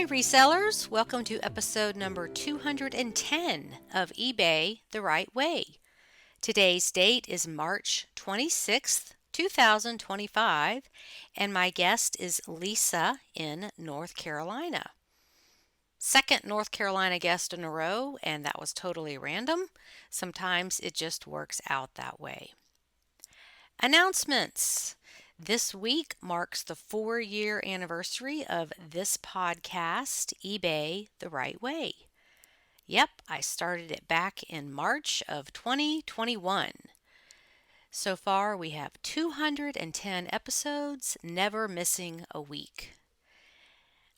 Hi, resellers. Welcome to episode number 210 of eBay the Right Way. Today's date is March 26th, 2025, and my guest is Lisa in North Carolina. Second North Carolina guest in a row, and that was totally random. Sometimes it just works out that way. Announcements. This week marks the 4-year anniversary of this podcast, eBay the Right Way. Yep, I started it back in March of 2021. So far, we have 210 episodes, never missing a week.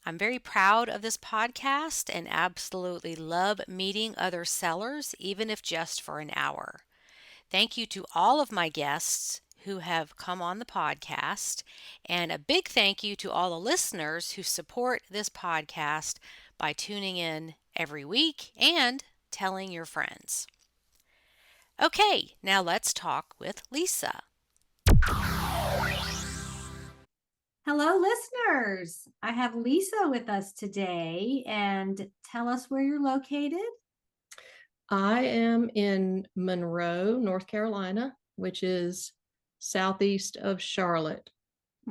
I'm very proud of this podcast and absolutely love meeting other sellers, even if just for an hour. Thank you to all of my guests who have come on the podcast, and a big thank you to all the listeners who support this podcast by tuning in every week and telling your friends. Okay, now let's talk with Lisa. Hello, listeners. I have Lisa with us today, and tell us where you're located. I am in Monroe, North Carolina, which is southeast of Charlotte.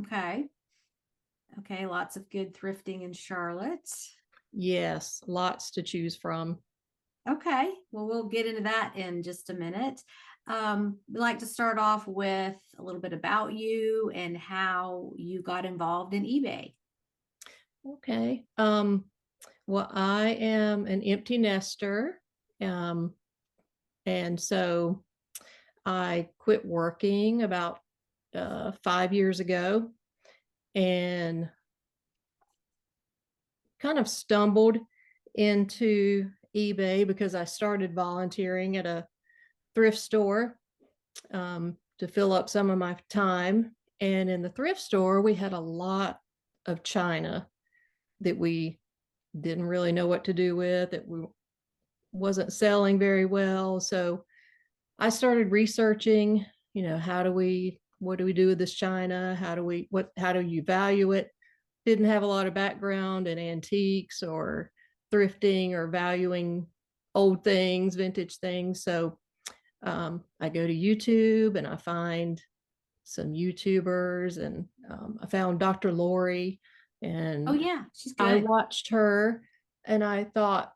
Okay. Okay, lots of good thrifting in Charlotte. Yes, lots to choose from. Okay, well, we'll get into that in just a minute. We'd like to start off with a little bit about you and how you got involved in eBay. Okay. Well, I am an empty nester. And so I quit working about 5 years ago and kind of stumbled into eBay because I started volunteering at a thrift store to fill up some of my time. And in the thrift store, we had a lot of china that we didn't really know what to do with, that we wasn't selling very well. So I started researching, what do we do with this china? How do you value it? Didn't have a lot of background in antiques or thrifting or valuing old things, vintage things. So I go to YouTube and I find some YouTubers, and I found Dr. Lori, and Oh, yeah, she's I good. watched her, and I thought,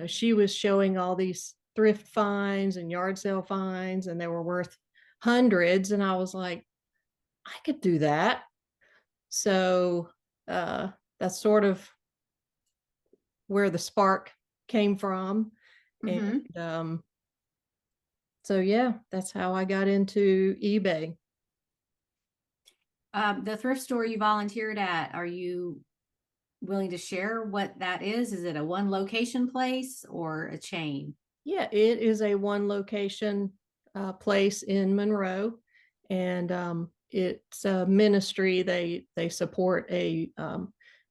she was showing all these thrift finds and yard sale finds, and they were worth hundreds. And I was like, I could do that. So that's sort of where the spark came from. Mm-hmm. And so, yeah, that's how I got into eBay. The thrift store you volunteered at, are you willing to share what that is? Is it a one location place or a chain? Yeah, it is a one location place in Monroe, and it's a ministry. They support a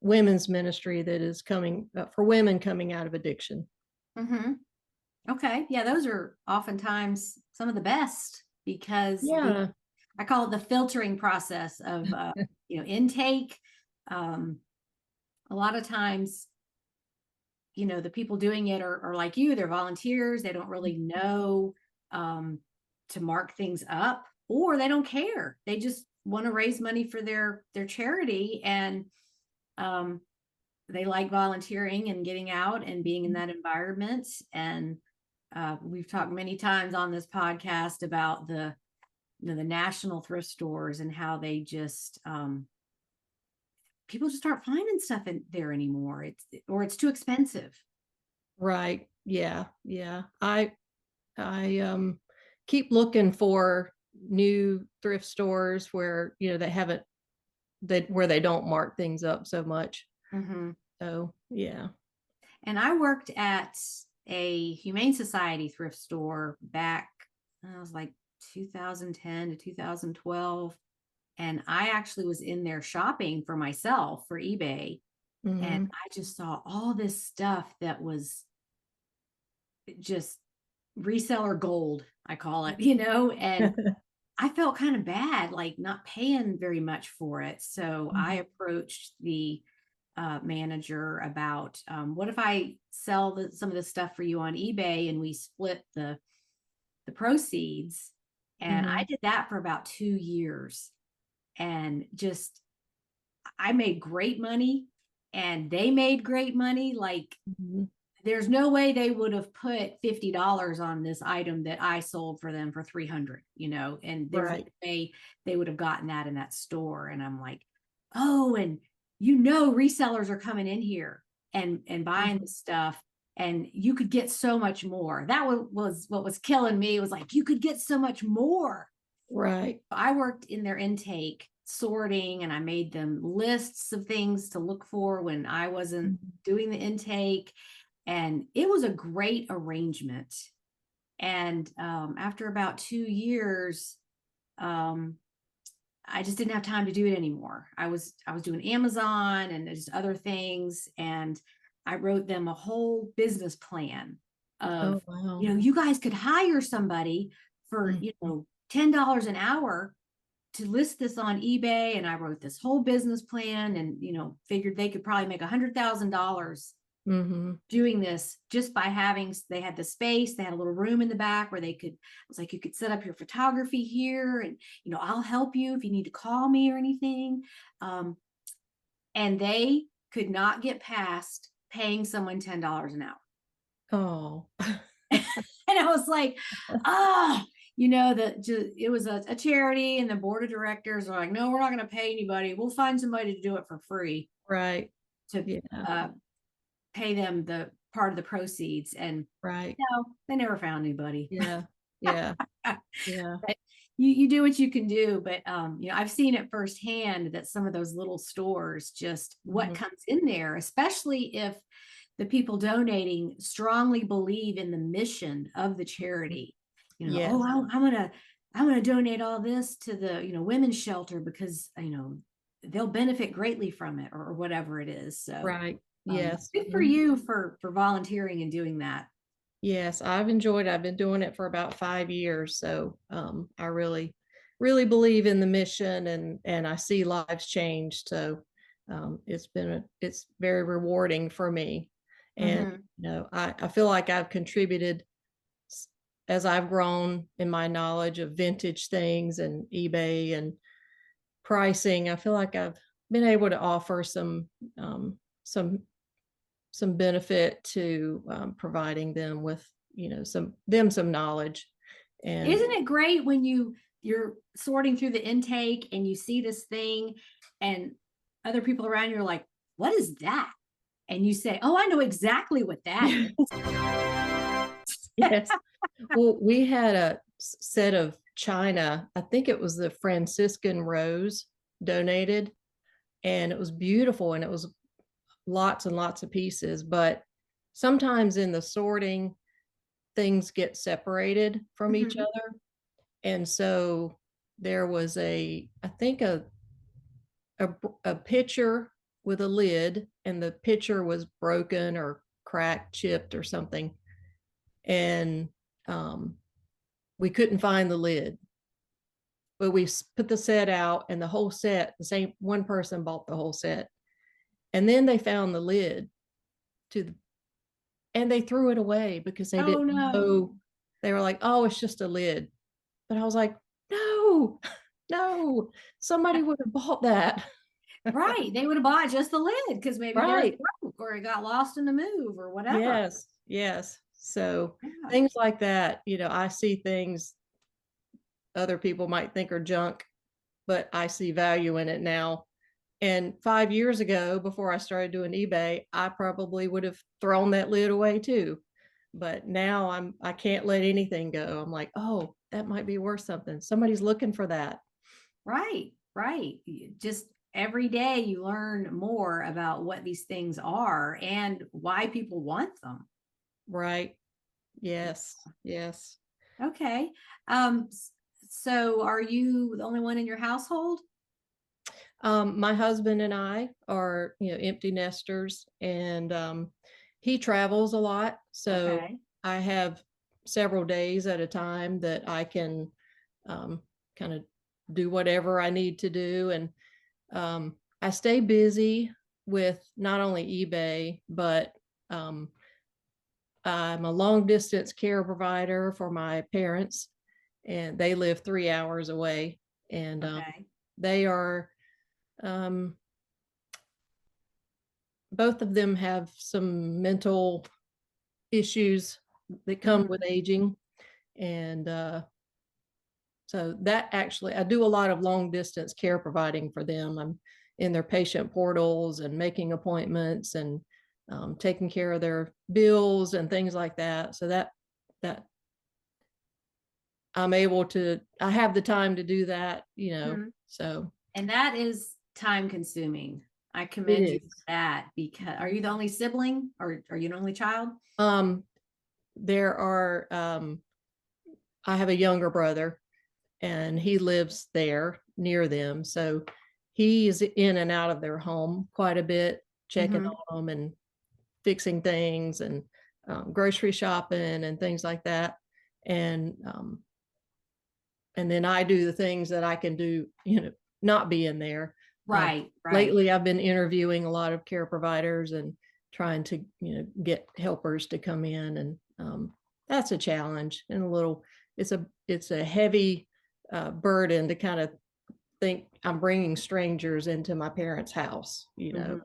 women's ministry that is coming for women coming out of addiction. Mm-hmm. Okay. Yeah, those are oftentimes some of the best because Yeah, I call it the filtering process of intake. A lot of times, the people doing it are like you, they're volunteers, they don't really know to mark things up, or they don't care. They just want to raise money for their charity, and they like volunteering and getting out and being in that environment. And we've talked many times on this podcast about the national thrift stores and how they just people just aren't finding stuff in there anymore. It's too expensive. right. Yeah, yeah. I keep looking for new thrift stores where they haven't where they don't mark things up so much. Mm-hmm. So yeah. And I worked at a Humane Society thrift store back, I was like 2010 to 2012. And I actually was in there shopping for myself for eBay. And Mm-hmm. I just saw all this stuff that was just reseller gold, I call it, and I felt kind of bad, like not paying very much for it. So I approached the manager about what if I sell some of this stuff for you on eBay and we split the proceeds. And I did that for about 2 years, and just I made great money and they made great money. Like there's no way they would have put $50 on this item that I sold for them for 300, and there's no way they would have gotten that in that store. And I'm like, oh, and resellers are coming in here and buying the stuff, and you could get so much more. That was what was killing me. It was like, you could get so much more. Right. I worked in their intake sorting, and I made them lists of things to look for when I wasn't doing the intake. And it was a great arrangement. And after about 2 years, I just didn't have time to do it anymore. I was doing Amazon and just other things, and I wrote them a whole business plan of, you guys could hire somebody for $10 an hour to list this on eBay. And I wrote this whole business plan, and figured they could probably make $100,000 doing this just by they had the space, they had a little room in the back where I was like, you could set up your photography here, and I'll help you if you need to call me or anything. And they could not get past paying someone $10 an hour. Oh. And I was like, it was a charity, and the board of directors are like, no, we're not going to pay anybody. We'll find somebody to do it for free. Right. To pay them the part of the proceeds. And they never found anybody. Yeah. But you do what you can do. But I've seen it firsthand that some of those little stores, just what comes in there, especially if the people donating strongly believe in the mission of the charity. I'm gonna donate all this to the women's shelter because they'll benefit greatly from it, or whatever it is. So yes, good for you for volunteering and doing that. Yes, I've been doing it for about 5 years. So I really believe in the mission, and I see lives change. So it's very rewarding for me. And I feel like I've contributed as I've grown in my knowledge of vintage things and eBay and pricing. I feel like I've been able to offer some benefit to providing them with some knowledge. And isn't it great when you're sorting through the intake and you see this thing and other people around you are like, what is that? And you say, oh, I know exactly what that is. Yes. Well, we had a set of china, I think it was the Franciscan rose, donated, and it was beautiful, and it was lots and lots of pieces. But sometimes in the sorting, things get separated from each other. And so there was I think a pitcher with a lid, and the pitcher was broken or cracked, chipped or something. And we couldn't find the lid, but we put the set out, and the whole set, the same one person bought the whole set. And then they found the lid and they threw it away because they didn't know. They were like, oh, it's just a lid. But I was like, no, somebody would have bought that. Right. They would have bought just the lid because maybe it broke or it got lost in the move or whatever. Yes. So things like that, I see things other people might think are junk, but I see value in it now. And 5 years ago, before I started doing eBay, I probably would have thrown that lid away too. But now I can't let anything go. I'm like, oh, that might be worth something. Somebody's looking for that. Right. Just every day you learn more about what these things are and why people want them. Right. Yes. Okay. So are you the only one in your household? My husband and I are, empty nesters, and he travels a lot. So I have several days at a time that I can kind of do whatever I need to do. And I stay busy with not only eBay, but um, I'm a long distance care provider for my parents, and they live 3 hours away. And Okay. they are, um, both of them have some mental issues that come with Mhm. aging. And so that actually, I do a lot of long distance care providing for them. I'm in their patient portals and making appointments and taking care of their bills and things like that. So that I'm able to, I have the time to do that, Mhm. so And that is time consuming. I it commend you for is. that because are you the only sibling or are you the only child? Um, there are, I have a younger brother and he lives there near them. So he is in and out of their home quite a bit, checking Mhm. on them and fixing things and grocery shopping and things like that. And and then I do the things that I can do, not being there. Uh, Right, right. Lately, I've been interviewing a lot of care providers and trying to, get helpers to come in, and that's a challenge and a little. It's a heavy burden to kind of think I'm bringing strangers into my parents' house. Mhm.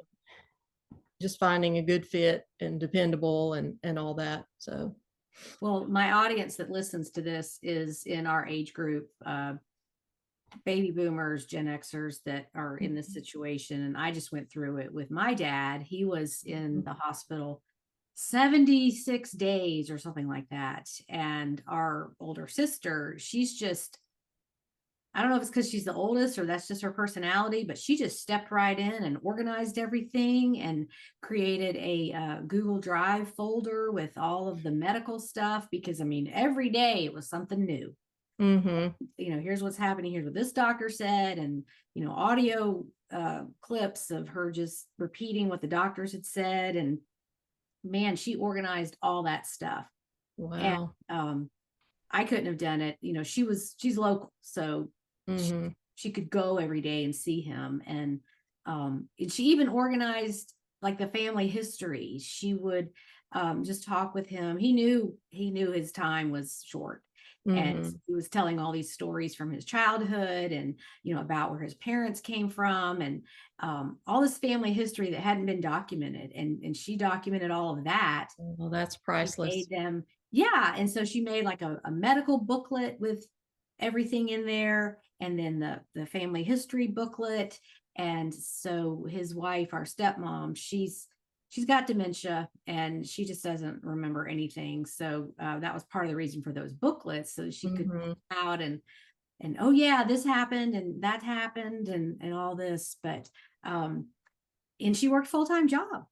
Just finding a good fit and dependable and all that. So, Well, my audience that listens to this is in our age group, baby boomers, Gen Xers that are in this situation. And I just went through it with my dad. He was in the hospital 76 days or something like that. And our older sister, she's just, I don't know if it's because she's the oldest or that's just her personality, but she just stepped right in and organized everything and created a Google Drive folder with all of the medical stuff. Because I mean, every day it was something new. mm-hmm. Here's what's happening. Here's what this doctor said, and audio clips of her just repeating what the doctors had said. And man, she organized all that stuff. And Wow. I couldn't have done it. She's local, so she, Mm-hmm. she could go every day and see him. And she even organized like the family history. She would just talk with him. He knew his time was short. And Mm-hmm. he was telling all these stories from his childhood and about where his parents came from and all this family history that hadn't been documented. And she documented all of that. Well, that's She made priceless. them, yeah. And so she made like a medical booklet with everything in there, and then the family history booklet. And so his wife, our stepmom, she's got dementia and she just doesn't remember anything. So that was part of the reason for those booklets, so she could Mm-hmm. out and oh yeah, this happened and that happened and all this. But um and she worked full-time job.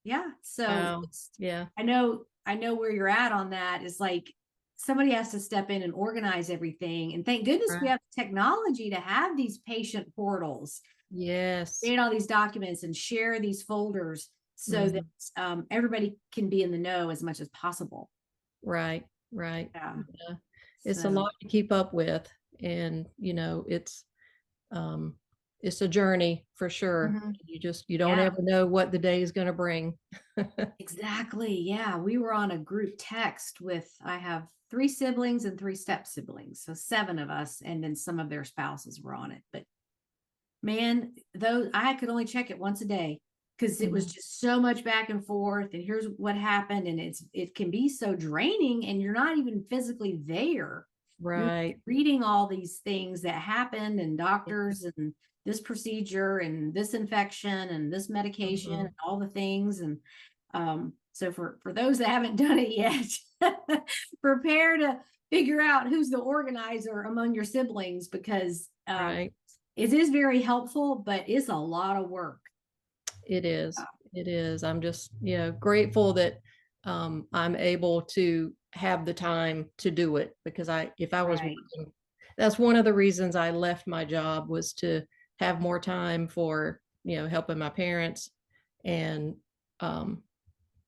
Yeah. So Wow. Yeah. I know where you're at on that. Is like somebody has to step in and organize everything. And thank goodness we Right. have technology to have these patient portals, Yes. create all these documents and share these folders so that Mhm. everybody can be in the know as much as possible. Right. Right. Yeah. Yeah. It's a So lot to keep up with, and um it's a journey for sure. mhm. You don't Yeah. ever know what the day is going to bring. Exactly. Yeah. We were on a group text with, I have three siblings and three step siblings. So seven of us. And then some of their spouses were on it. But man, though I could only check it once a day because it was Mhm. just so much back and forth. And here's what happened. And it can be so draining and you're not even physically there. You're Right. reading all these things that happened and doctors and this procedure and this infection and this medication and Mhm. all the things. And so for those that haven't done it yet, prepare to figure out who's the organizer among your siblings because Right. it is very helpful, but it's a lot of work. It is. It is. I'm just, grateful that I'm able to have the time to do it, because if I was Right. working, that's one of the reasons I left my job, was to have more time for, helping my parents. And um,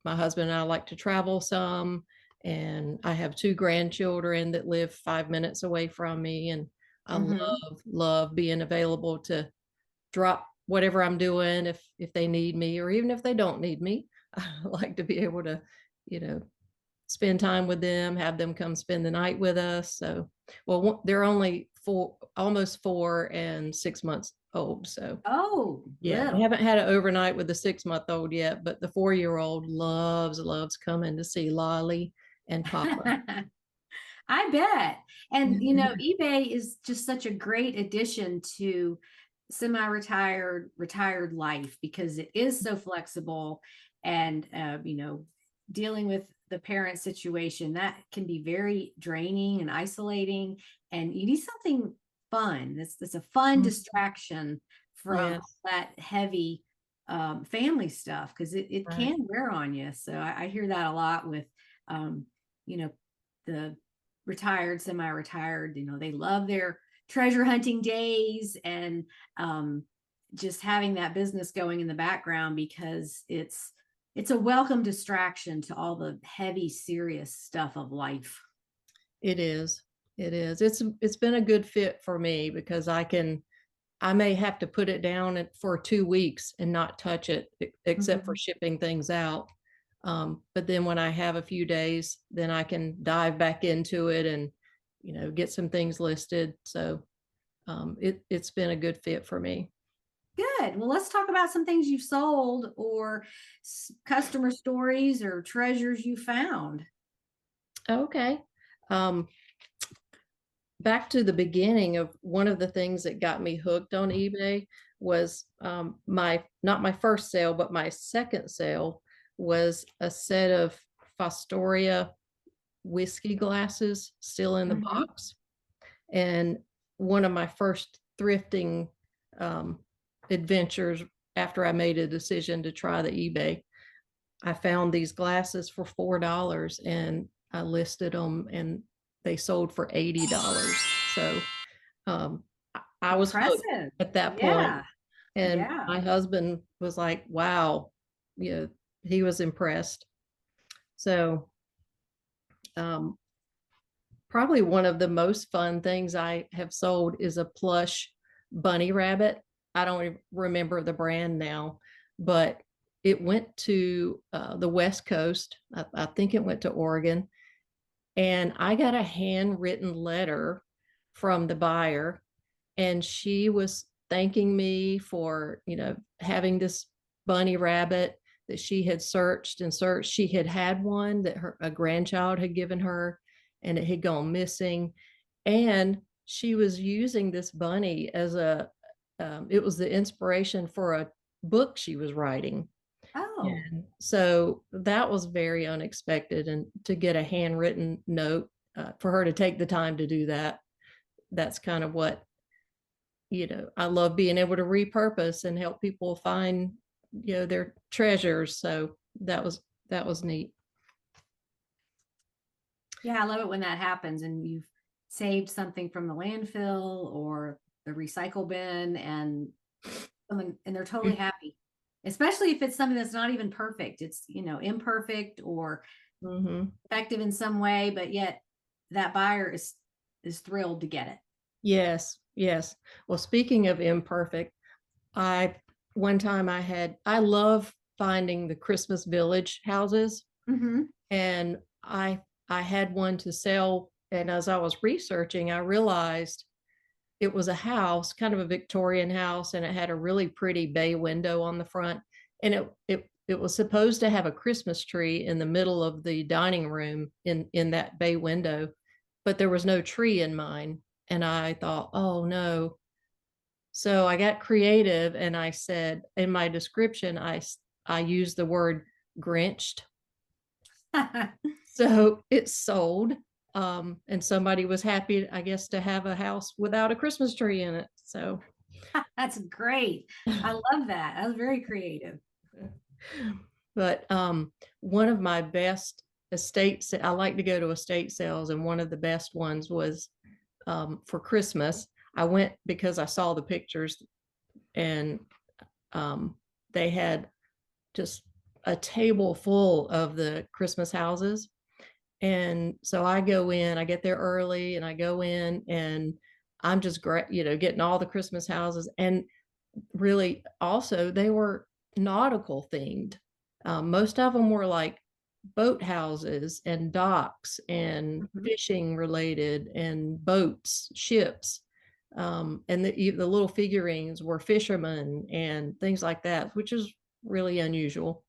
my husband and I like to travel some, and I have two grandchildren that live 5 minutes away from me. And I Mm-hmm. love being available to drop whatever I'm doing, if they need me, or even if they don't need me, I like to be able to, you know, spend time with them, have them come spend the night with us. So, well, they're only almost 4 and 6 months old. So, Oh, yeah, we little. haven't had an overnight with the 6-month-old yet, but the 4-year-old loves coming to see Lolly and Papa. I bet. And eBay is just such a great addition to semi-retired, retired life because it is so flexible and dealing with the parent situation that can be very draining and isolating. And you need something fun. That's a fun Mhm. distraction from Yes, that heavy family stuff because it right. can wear on you. So I hear that a lot with um, you know, the retired, semi-retired, they love their treasure hunting days and um, just having that business going in the background because it's a welcome distraction to all the heavy, serious stuff of life. It is. It is. It's been a good fit for me because I may have to put it down for 2 weeks and not touch it except for Mhm. shipping things out. But then when I have a few days, then I can dive back into it and, get some things listed. So it's been a good fit for me. Good. Well, let's talk about some things you've sold or customer stories or treasures you found. Okay. Um, Back to the beginning of one of the things that got me hooked on eBay was my not my first sale, but my second sale was a set of Fostoria whiskey glasses still in the Mhm. box. And one of my first thrifting um, adventures after I made a decision to try the eBay, I found these glasses for $4 and I listed them and they sold for $80. So I was hooked Impressive. at that point. Yeah. And Yeah. my husband was like, wow, he was impressed. So um, probably one of the most fun things I have sold is a plush bunny rabbit. I don't remember the brand now, but it went to the West Coast. I think it went to Oregon. And I got a handwritten letter from the buyer, and she was thanking me for, having this bunny rabbit that she had searched and searched. She had had one that a grandchild had given her, and it had gone missing. And she was using this bunny as it was the inspiration for a book she was writing. Oh, And so that was very unexpected. And to get a handwritten note, for her to take the time to do that, that's kind of what, I love being able to repurpose and help people find, their treasures. So that was neat. yeah, I love it when that happens and you've saved something from the landfill or the recycle bin and someone and they're totally happy. Especially if it's something that's not even perfect. It's, imperfect or Mm-hmm. effective in some way, but yet that buyer is thrilled to get it. Yes, yes. Well, speaking of imperfect, I one time I love finding the Christmas Village houses, Mm-hmm. and I had one to sell. And as I was researching, I realized it was a house, kind of a Victorian house, and it had a really pretty bay window on the front. And it was supposed to have a Christmas tree in the middle of the dining room in that bay window, but there was no tree in mine. And I thought, oh no. So I got creative and I said in my description, I used the word Grinched. So it sold. And somebody was happy, I guess, to have a house without a Christmas tree in it. So, That's great. I love that. That was very creative. but one of my best I like to go to estate sales, and one of the best ones was for Christmas. I went because I saw the pictures, and um, they had just a table full of the Christmas houses. And so I go in, I get there early and I go in and I'm just great, getting all the Christmas houses. And really also they were nautical themed. Most of them were like boat houses and docks and Mhm. fishing related and boats, ships. And the little figurines were fishermen and things like that, which is really unusual.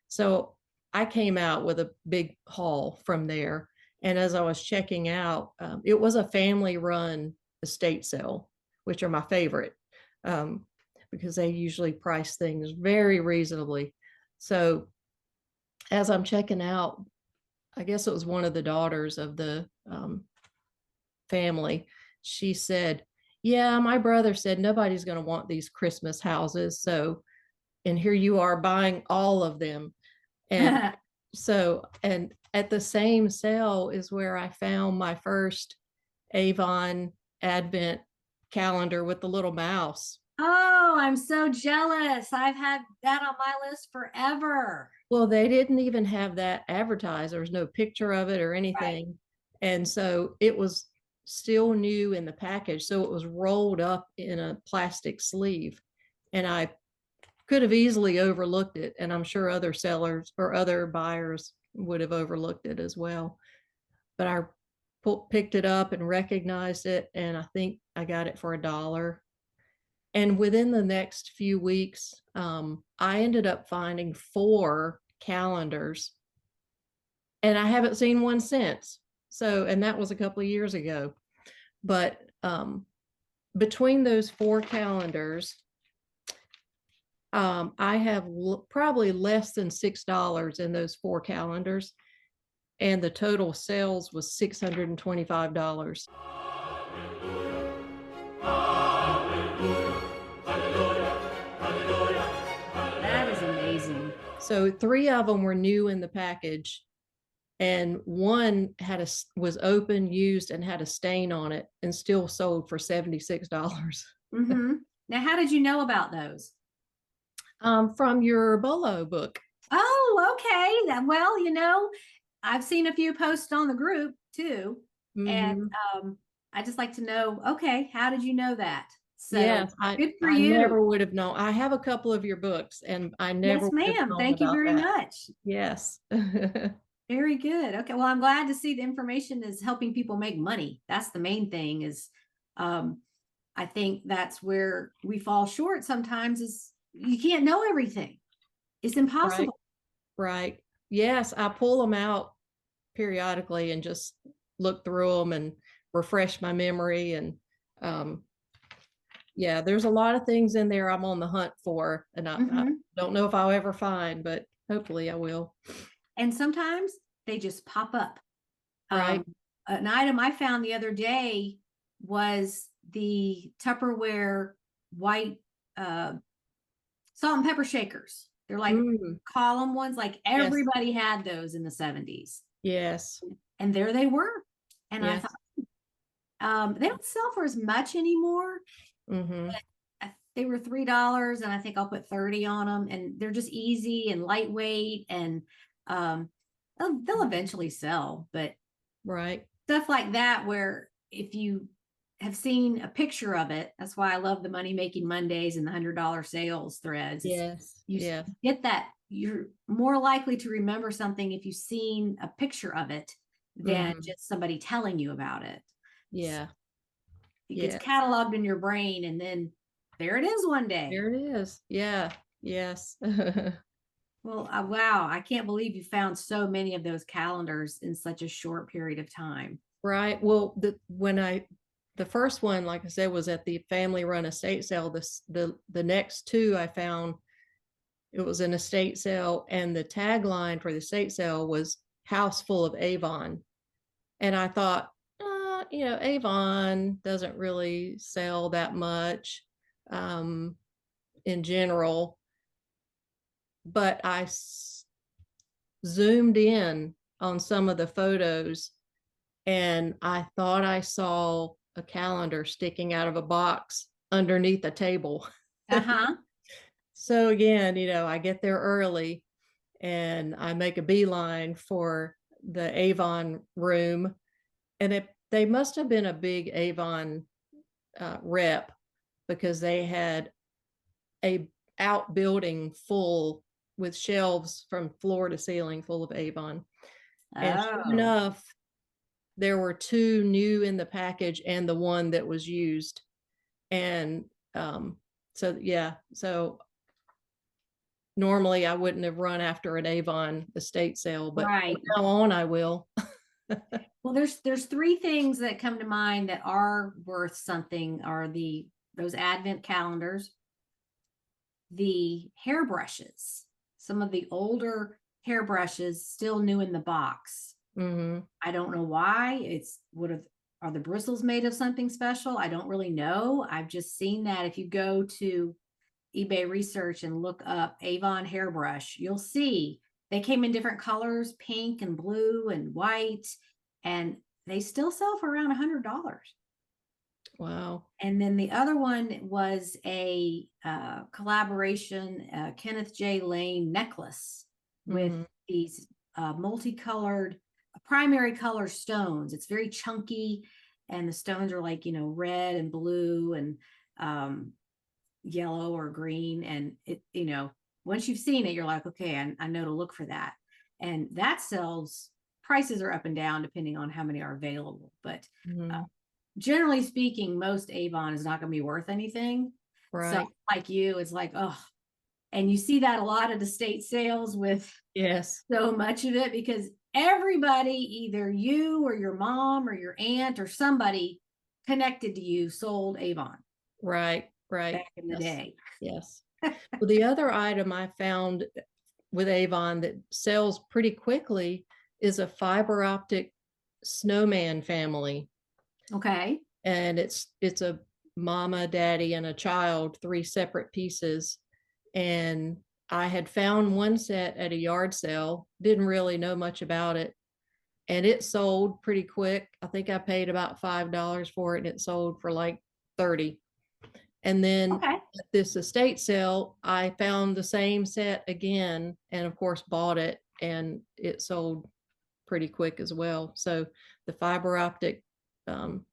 So I came out with a big haul from there. And as I was checking out, it was a family run estate sale, which are my favorite, um, because they usually price things very reasonably. So as I'm checking out, I guess it was one of the daughters of the family. She said, "Yeah, my brother said nobody's going to want these Christmas houses. So, and here you are buying all of them." And so, and at the same sale is where I found my first Avon Advent calendar with the little mouse. Oh, I'm so jealous. I've had that on my list forever. Well, they didn't even have that advertised. There was no picture of it or Right. anything. And so it was still new in the package. So it was rolled up in a plastic sleeve. And I could have easily overlooked it. And I'm sure other sellers or other buyers would have overlooked it as well. But I picked it up and recognized it. And I think I got it for $1. And within the next few weeks, I ended up finding 4 calendars, and I haven't seen one since. So, and that was a couple of years ago. But between those 4 calendars, I have probably less than $6 in those 4 calendars, and the total sales was $625. That is amazing. So 3 of them were new in the package, and one was open, used, and had a stain on it, and still sold for $76. Mm-hmm. Now, how did you know about those? From your BOLO book. Oh, okay. Well, I've seen a few posts on the group too. And Mm-hmm. I just like to know, okay, how did you know that? So Yes, I good for I you. never would have known. I have a couple of your books, and I never Yes, would have ma'am. known Thank you about very that. much. Yes. Very good. Okay. Well, I'm glad to see the information is helping people make money. That's the main thing is um I think that's where we fall short sometimes is you can't know everything. It's Right, impossible. right. Yes, I pull them out periodically and just look through them and refresh my memory. And um, yeah, there's a lot of things in there I'm on the hunt for, and I Mhm. don't know if I'll ever find, but hopefully I will. And sometimes they just pop up. Right. Um, an item I found the other day was the Tupperware white uh, salt and pepper shakers. They're like Mm, column ones, like yes. everybody had those in the 70s. Yes. And there they were. And I thought, Yes. they don't sell for as much anymore. Mm-hmm. They were $3, and I think I'll put 30 on them. And they're just easy and lightweight, and um, they'll eventually sell. But Right. stuff like that, where if you have seen a picture of it, that's why I love the Money Making Mondays and the $100 sales threads. It's, Yes. you Yes. get that, you're more likely to remember something if you've seen a picture of it than Mm-hmm. just somebody telling you about it. Yeah. It gets Yes. cataloged in your brain, and then there it is one day. There it is. Yeah. Yes. Well, wow, I can't believe you found so many of those calendars in such a short period of time. Right. Well, the first one, like I said, was at the family run estate sale. The next 2 I found, it was an estate sale, and the tagline for the estate sale was "House full of Avon." And I thought, Avon doesn't really sell that much um, in general. But zoomed in on some of the photos, and I thought I saw a calendar sticking out of a box underneath a table. Uh-huh. So again, I get there early and I make a beeline for the Avon room, and they must have been a big Avon rep, because they had a outbuilding full with shelves from floor to ceiling full of Avon. And sure Oh, enough, there were 2 new in the package and the one that was used. And so yeah, so normally I wouldn't have run after an Avon estate sale, but right. from now on I will. Well, there's 3 things that come to mind that are worth something are those advent calendars, the hairbrushes, some of the older hairbrushes still new in the box. Mm-hmm. I don't know why. Are the bristles made of something special? I don't really know. I've just seen that if you go to eBay research and look up Avon hairbrush, you'll see they came in different colors, pink and blue and white, and they still sell for around $100. Wow. And then the other one was a collaboration, Kenneth J. Lane necklace with Mm-hmm. these multicolored primary color stones. It's very chunky, and the stones are like, red and blue and yellow or green. And once you've seen it, you're like, okay, I know to look for that. And that sells, prices are up and down depending on how many are available. But Mm-hmm. generally speaking, most Avon is not going to be worth anything. So Right. like you, it's like, oh, and you see that a lot at estate sales with Yes. so much of it because everybody, either you or your mom or your aunt or somebody connected to you sold Avon Right. Right. back in the Yes. day. Yes. Well, the other item I found with Avon that sells pretty quickly is a fiber optic snowman family. Okay. And it's a mama, daddy, and a child, 3 separate pieces. And I had found one set at a yard sale, didn't really know much about it. And it sold pretty quick. I think I paid about $5 for it, and it sold for like 30. And then Okay. at this estate sale, I found the same set again, and of course bought it, and it sold pretty quick as well. So the fiber optic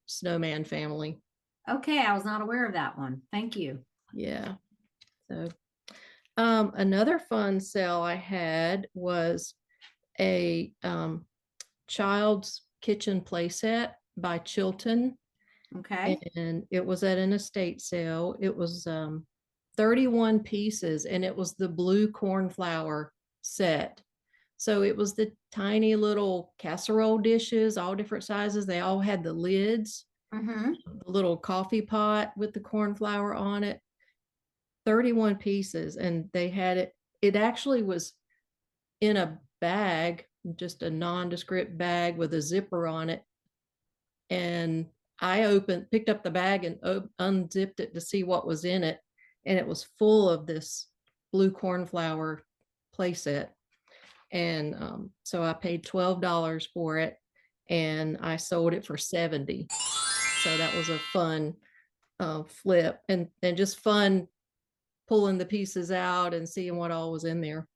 snowman family. Okay. I was not aware of that one. Thank you. Yeah. So another fun sale I had was a child's kitchen playset by Chilton, Okay. and it was at an estate sale. It was 31 pieces, and it was the blue cornflower set. So it was the tiny little casserole dishes, all different sizes. They all had the lids, Mm-hmm. the little coffee pot with the cornflower on it. 31 pieces, and they had it. It actually was in a bag, just a nondescript bag with a zipper on it. And I picked up the bag and unzipped it to see what was in it. And it was full of this blue cornflower playset. And so I paid $12 for it, and I sold it for 70. So that was a fun flip, and just fun pulling the pieces out and seeing what all was in there.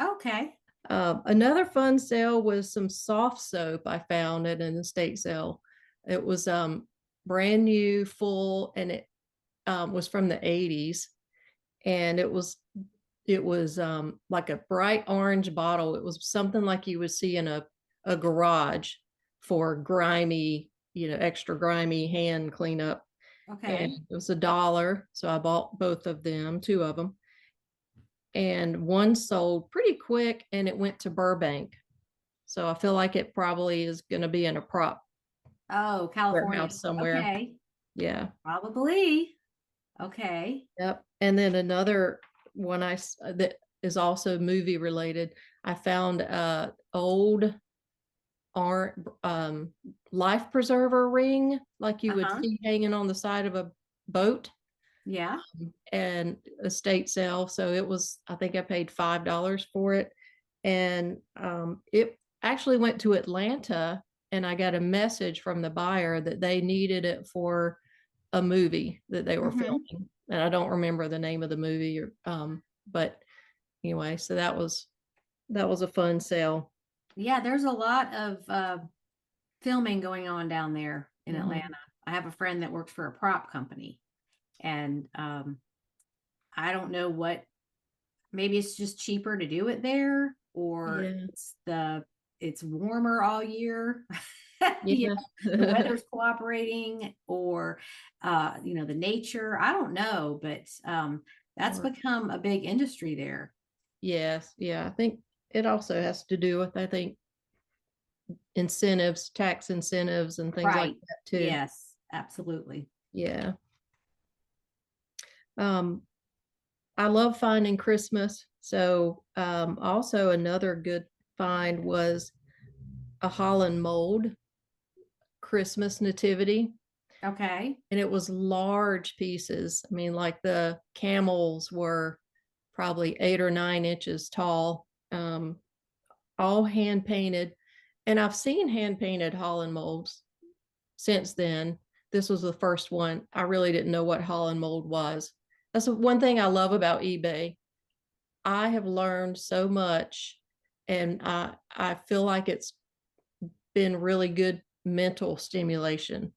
Okay. Another fun sale was some soft soap I found at an estate sale. It was brand new, full, and it was from the 80s. And it was like a bright orange bottle. It was something like you would see in a garage for grimy, extra grimy hand cleanup. And Okay. it was $1. So I bought both of them, 2 of them. And one sold pretty quick, and it went to Burbank. So I feel like it probably is going to be in a prop Oh, California. warehouse somewhere. Okay. Yeah. Probably. Okay. Yep. And then another one that is also movie related. I found old life preserver ring like you would Uh-huh. see hanging on the side of a boat, Yeah. and estate sale. So it was, I think I paid $5 for it. And it actually went to Atlanta, and I got a message from the buyer that they needed it for a movie that they were Mm-hmm. filming. And I don't remember the name of the movie, but anyway, so that was a fun sale. Yeah, there's a lot of filming going on down there in Mhm. Atlanta. I have a friend that works for a prop company, and I don't know what, maybe it's just cheaper to do it there, or Yeah. it's warmer all year. You Yeah. know, the weather's cooperating, or the nature. I don't know, but that's Or become a big industry there. yes, yeah. I think it also has to do with, I think, incentives, tax incentives and things like Right. that too. Yes, absolutely. Yeah. Um, I love finding Christmas. So also another good find was a Holland mold Christmas nativity. Okay. And it was large pieces. I mean, like the camels were probably 8 or 9 inches tall, all hand painted. And I've seen hand painted Holland molds since then. This was the first one. I really didn't know what Holland mold was. That's one thing I love about eBay. I have learned so much, and I feel like it's been really good mental stimulation,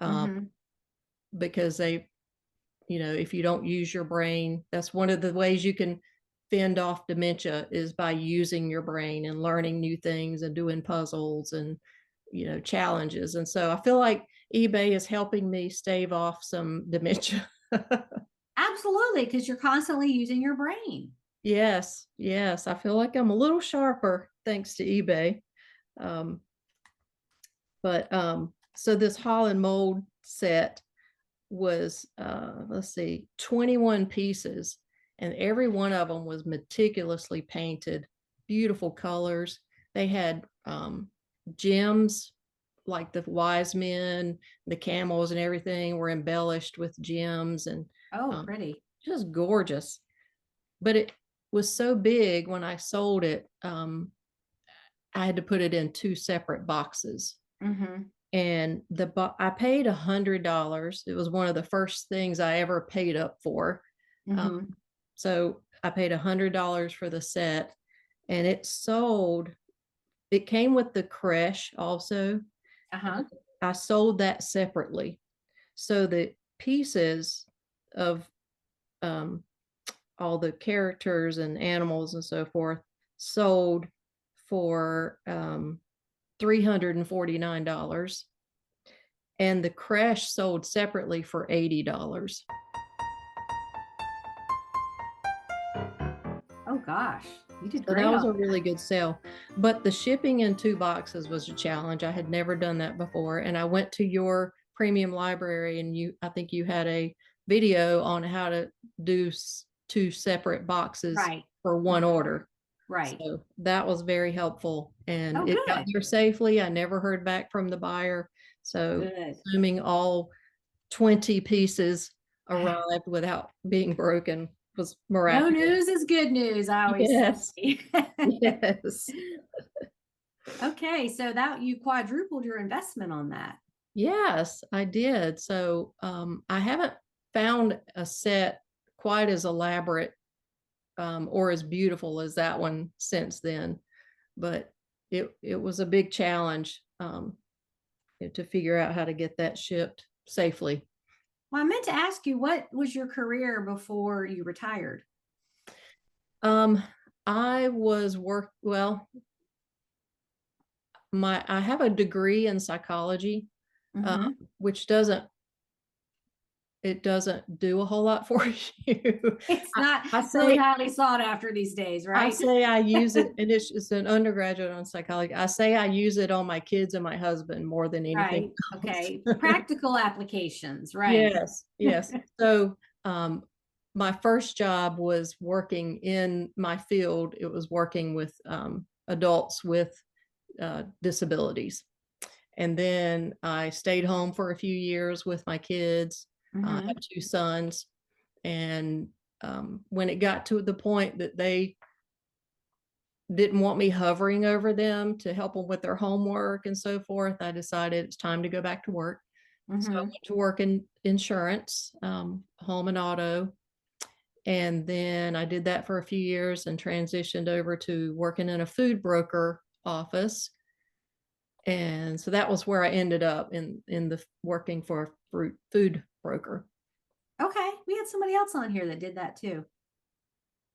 um, Mm-hmm. because if you don't use your brain, that's one of the ways you can fend off dementia, is by using your brain and learning new things and doing puzzles and challenges. And so I feel like eBay is helping me stave off some dementia. Absolutely, because you're constantly using your brain. Yes, yes, I feel like I'm a little sharper thanks to eBay. um, but so this Holland mold set was, let's see, 21 pieces, and every one of them was meticulously painted, beautiful colors. They had gems, like the wise men, the camels and everything were embellished with gems, and Oh, um, pretty. just gorgeous. But it was so big when I sold it, I had to put it in 2 separate boxes. Mm-hmm. And I paid $100. It was one of the first things I ever paid up for. Um, Mm-hmm. so I paid $100 for the set, and it sold. It came with the creche also. Uh-huh. I sold that separately. So the pieces of um, all the characters and animals and so forth sold for $349, and the creche sold separately for $80. Oh gosh, you did So that great was on a really good sale. But the shipping in 2 boxes was a challenge. I had never done that before. And I went to your premium library, and I think you had a video on how to do 2 separate boxes right. for one Mhm. order. Right. So that was very helpful. And Oh, it got good. there safely. I never heard back from the buyer. So Good. assuming all 20 pieces arrived without being broken was No miraculous. news is good news, I always Yes. say. Yes. Okay, so that you quadrupled your investment on that. Yes, I did. So I haven't found a set quite as elaborate, or as beautiful as that one since then. But it was a big challenge, to figure out how to get that shipped safely. Well, I meant to ask you, what was your career before you retired? Um, I was well, I have a degree in psychology, uh, Mm-hmm. which doesn't do a whole lot for you. It's I, not I really say highly sought after these days, right? I use it, and it's an undergraduate on psychology. I say I use it on my kids and my husband more than anything Right. else. Okay. Practical applications, right? Yes, yes. So my first job was working in my field. It was working with adults with disabilities. And then I stayed home for a few years with my kids. I Mm-hmm. have 2 sons. And when it got to the point that they didn't want me hovering over them to help them with their homework and so forth, I decided it's time to go back to work. So I Mm-hmm. went to work in insurance, home and auto. And then I did that for a few years and transitioned over to working in a food broker office. And so that was where I ended up in the working for a food broker. Okay. We had somebody else on here that did that too.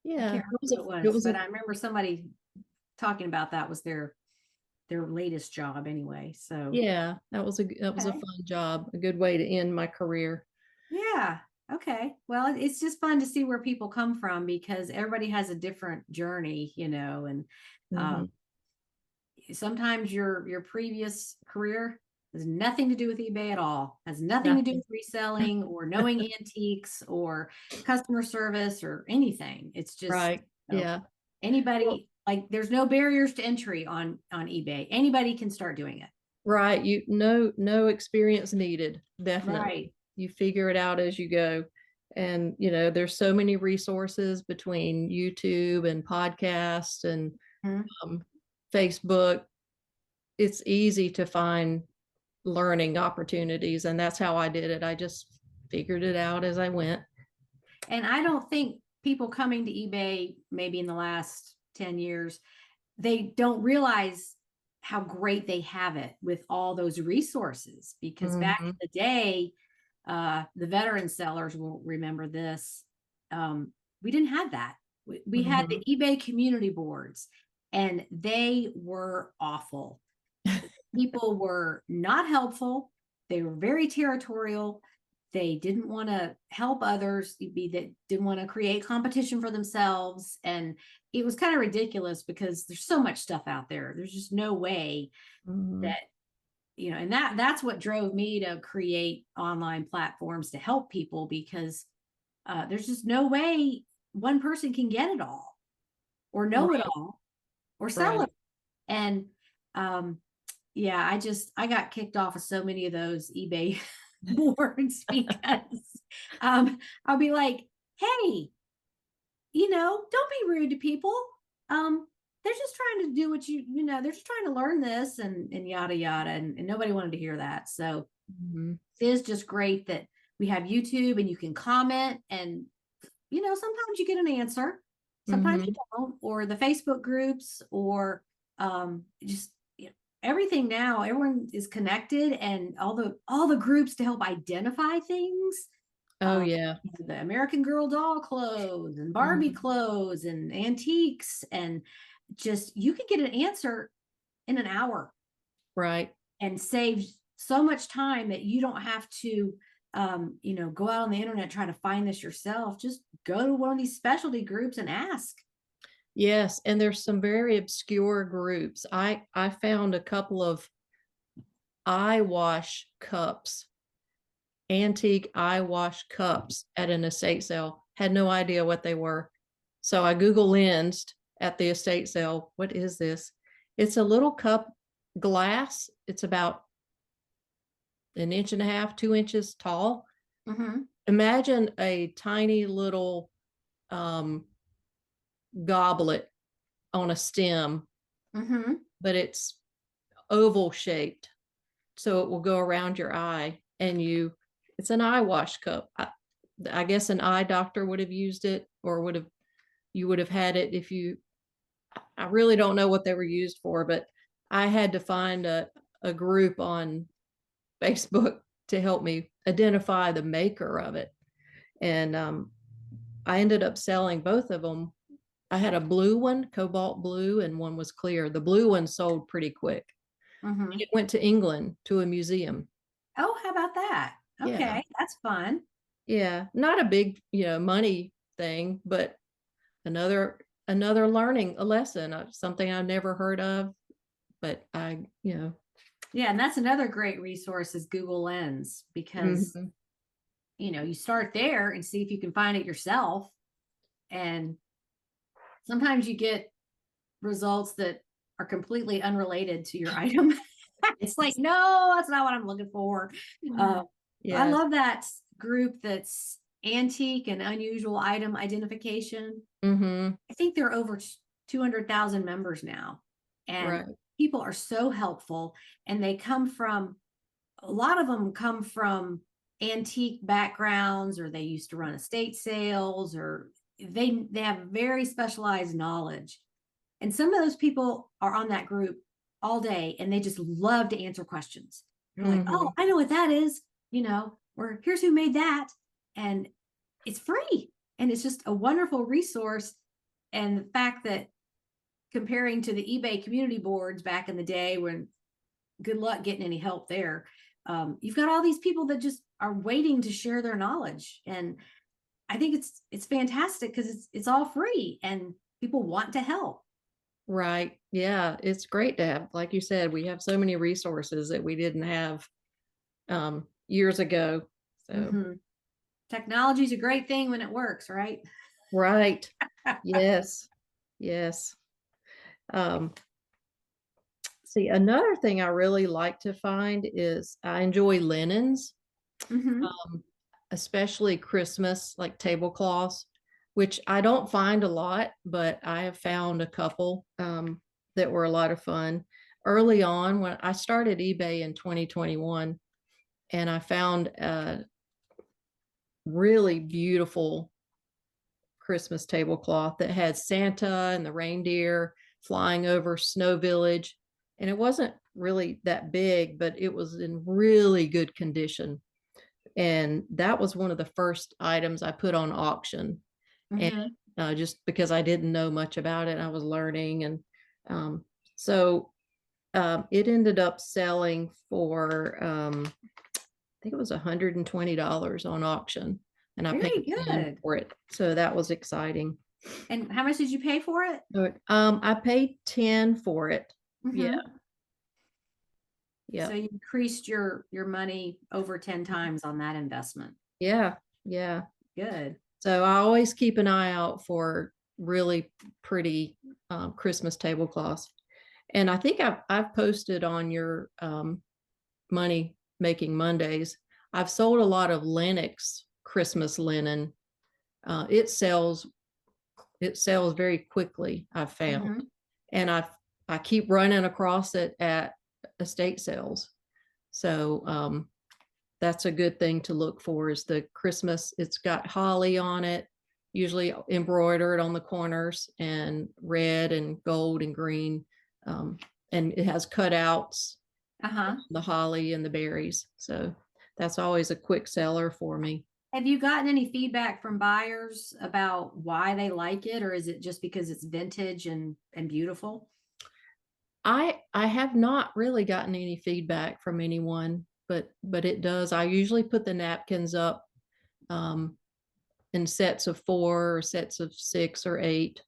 I Yeah, can't remember who it it was, was but a I remember somebody talking about that was their latest job anyway. So yeah, that was a okay. fun job, a good way to end my career. Yeah. Okay. Well, it's just fun to see where people come from because everybody has a different journey, and uh, Hmm. sometimes your previous career has nothing to do with eBay at all, has nothing to do Nothing. with reselling or knowing antiques or customer service or anything. It's just Right. Yeah. Well, anybody, like there's no barriers to entry on eBay. Anybody can start doing it. right. No experience needed. Definitely. Right. You figure it out as you go. And, there's so many resources between YouTube and podcasts and Mhm. um, Facebook. It's easy to find learning opportunities. And that's how I did it. I just figured it out as I went. And I don't think people coming to eBay maybe in the last 10 years, they don't realize how great they have it with all those resources. Because back in Hmm. the day, the veteran sellers will remember this. We didn't have that. We had the Hmm. eBay community boards, and they were awful. People were not helpful. They were very territorial. They didn't want to help others. They didn't want to create competition for themselves. And it was kind of ridiculous because there's so much stuff out there. There's just no way Hmm. that, and that's what drove me to create online platforms to help people because there's just no way one person can get it all or know it Right. all or sell Right. it. And um, yeah, I got kicked off of so many of those eBay boards because I'll be like, hey, don't be rude to people. Um, they're just trying to do what they're just trying to learn this and yada yada. And nobody wanted to hear that. So Hmm. it is just great that we have YouTube and you can comment and sometimes you get an answer, sometimes you Hmm. don't, or the Facebook groups, or just everything now. Everyone is connected, and all the groups to help identify things. Oh, Um, yeah. the American Girl doll clothes and Barbie Hmm. clothes and antiques, and just you can get an answer in an hour Right. and save so much time that you don't have to go out on the internet try to find this yourself. Just go to one of these specialty groups and ask. Yes, and there's some very obscure groups. I found a couple of eye wash cups, antique eye wash cups at an estate sale. Had no idea what they were. So I Google lensed at the estate sale. What is this? It's a little cup glass. It's about an inch and a half, 2 inches tall. Mm-hmm. Imagine a tiny little um, goblet on a stem, Mm-hmm. but it's oval shaped. So it will go around your eye and it's an eye wash cup. I guess an eye doctor would have used it or you would have had it if I really don't know what they were used for, but I had to find a group on Facebook to help me identify the maker of it. And I ended up selling both of them. I had a blue one, cobalt blue, and one was clear. The blue one sold pretty quick. Mm-hmm. It went to England to a museum. Oh, how about that? Yeah. Okay, that's fun. Yeah. Not a big, money thing, but another learning a lesson, something I've never heard of, but Yeah, and that's another great resource is Google Lens because mhm. you start there and see if you can find it yourself. And sometimes you get results that are completely unrelated to your item. It's like, no, that's not what I'm looking for. Uh, I Yes. love that group that's antique and unusual item identification. Hmm. I think there are over 200,000 members now. And Right. people are so helpful. And a lot of them come from antique backgrounds, or they used to run estate sales, or they have very specialized knowledge. And some of those people are on that group all day and they just love to answer questions. They're like, oh, Hmm. I know what that is, or here's who made that. and it's free, and it's just a wonderful resource. And the fact that comparing to the eBay community boards back in the day, when good luck getting any help there, you've got all these people that just are waiting to share their knowledge. And I think it's fantastic because it's all free and people want to help. Right. Yeah. It's great to have, like you said, we have so many resources that we didn't have years ago. So, Mm-hmm. Technology is a great thing when it works, right? right. Yes. Yes. Um, see, another thing I really like to find is I enjoy linens, Mm-hmm. especially Christmas, like tablecloths, which I don't find a lot, but I have found a couple that were a lot of fun. Early on, when I started eBay in 2021, and I found a really beautiful Christmas tablecloth that had Santa and the reindeer flying over Snow Village. And it wasn't really that big, but it was in really good condition. And that was one of the first items I put on auction. And Mm-hmm. just because I didn't know much about it, I was learning. And um, so it ended up selling for, I think it was $120 on auction. And I paid Very 10 good. for it. So that was exciting. And how much did you pay for it? But, I paid 10 for it. Yeah. Mm-hmm. So Yep. you increased your money over 10 times on that investment. Yeah. Yeah. Good. So I always keep an eye out for really pretty Christmas tablecloths. And I think I've posted on your Money Making Mondays. I've sold a lot of Lennox Christmas linen. It sells very quickly, I've found. Mm-hmm. And I keep running across it at estate sales. So that's a good thing to look for is the Christmas. It's got holly on it, usually embroidered on the corners, and red and gold and green. Um, and it has cutouts, Uh-huh. the holly and the berries. So that's always a quick seller for me. Have you gotten any feedback from buyers about why they like it, or is it just because it's vintage and beautiful? I have not really gotten any feedback from anyone, but it does. I usually put the napkins up um, in sets of 4 or sets of 6 or 8,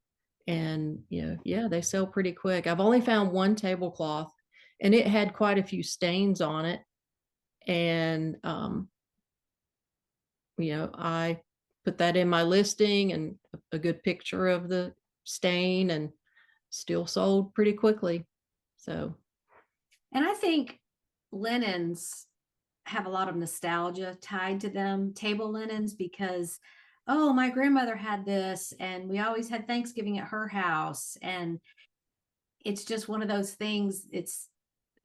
and yeah, they sell pretty quick. I've only found one tablecloth, and it had quite a few stains on it, and I put that in my listing and a good picture of the stain, and still sold pretty quickly. So And I think linens have a lot of nostalgia tied to them, table linens, because, oh, my grandmother had this, and we always had Thanksgiving at her house. And it's just one of those things.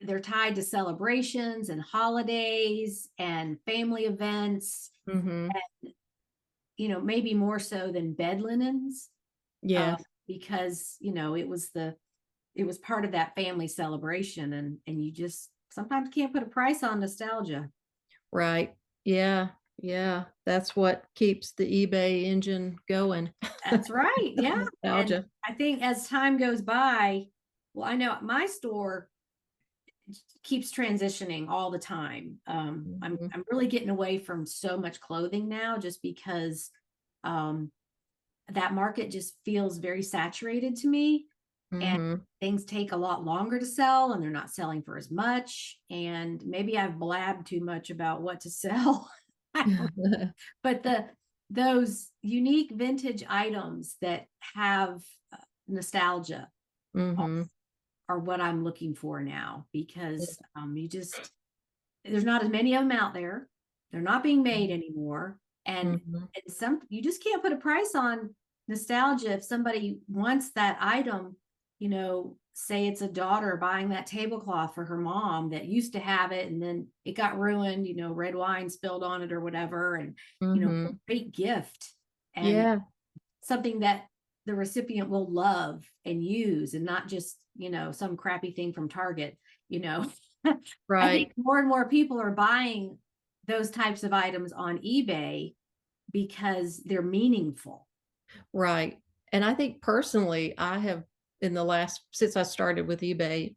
They're tied to celebrations and holidays and family events, mhm. maybe more so than bed linens, uh, Yes. because, it was part of that family celebration, and you just sometimes can't put a price on nostalgia. Right. Yeah. Yeah. That's what keeps the eBay engine going. That's right. Yeah. And Nostalgia. I think as time goes by, well, I know my store keeps transitioning all the time. Mhm. I'm really getting away from so much clothing now, just because um, that market just feels very saturated to me, and Mhm. things take a lot longer to sell, and they're not selling for as much. And maybe I've blabbed too much about what to sell. But those unique vintage items that have nostalgia Mhm. are what I'm looking for now, because there's not as many of them out there. They're not being made anymore. Mhm. And some, you just can't put a price on nostalgia. If somebody wants that item, say it's a daughter buying that tablecloth for her mom that used to have it, and then it got ruined, red wine spilled on it or whatever. And, a Mhm. great gift, and Yeah. something that the recipient will love and use, and not just, some crappy thing from Target, you know. I think Right. more and more people are buying those types of items on eBay, because they're meaningful. Right. And I think personally, I have since I started with eBay,